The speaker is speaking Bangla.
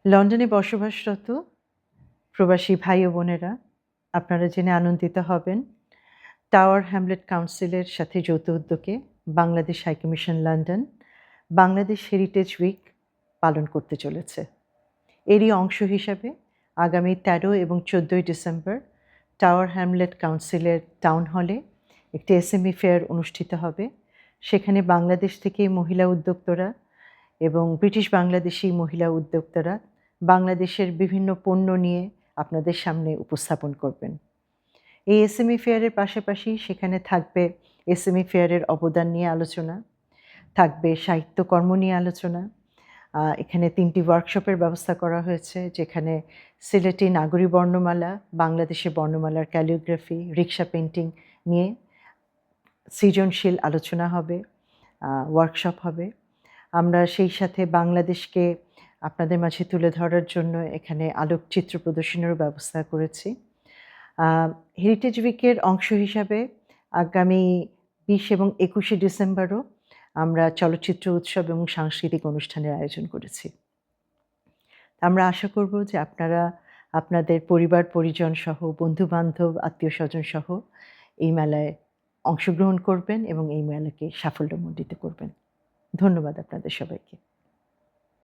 লন্ডনে বসবাসরত প্রবাসী ভাই ও বোনেরা, আপনারা জেনে আনন্দিত হবেন, টাওয়ার হ্যামলেট কাউন্সিলের সাথে যৌথ উদ্যোগে Bangladesh high commission London Bangladesh heritage week পালন করতে চলেছে। এরই অংশ হিসাবে আগামী ১৩ এবং ১৪ই ডিসেম্বর টাওয়ার হ্যামলেট কাউন্সিলের টাউন হলে একটি এসএমই ফেয়ার অনুষ্ঠিত হবে। সেখানে বাংলাদেশ থেকে মহিলা উদ্যোক্তারা এবং ব্রিটিশ বাংলাদেশি মহিলা উদ্যোক্তারা বাংলাদেশের বিভিন্ন পণ্য নিয়ে আপনাদের সামনে উপস্থাপন করবেন। এই এসএমই ফেয়ারের পাশাপাশি সেখানে থাকবে এসএমই ফেয়ারের অবদান নিয়ে আলোচনা, থাকবে সাহিত্যকর্ম নিয়ে আলোচনা। এখানে ৩টি ওয়ার্কশপের ব্যবস্থা করা হয়েছে, যেখানে সিলেটি নাগরী বর্ণমালা, বাংলাদেশের বর্ণমালার ক্যালিগ্রাফি, রিকশা পেইন্টিং নিয়ে সৃজনশীল আলোচনা হবে, ওয়ার্কশপ হবে। আমরা সেই সাথে বাংলাদেশকে আপনাদের মাঝে তুলে ধরার জন্য এখানে আলোকচিত্র প্রদর্শনীরও ব্যবস্থা করেছি। হেরিটেজ উইকের অংশ হিসাবে আগামী ২০ এবং ২১শে ডিসেম্বরও আমরা চলচ্চিত্র উৎসব এবং সাংস্কৃতিক অনুষ্ঠানের আয়োজন করেছি। আমরা আশা করব যে আপনারা আপনাদের পরিবার পরিজন সহ, বন্ধু-বান্ধব, আত্মীয়স্বজন সহ এই মেলায় অংশগ্রহণ করবেন এবং এই মেলাকে সাফল্যমণ্ডিত করবেন। ধন্যবাদ আপনাদের সবাইকে।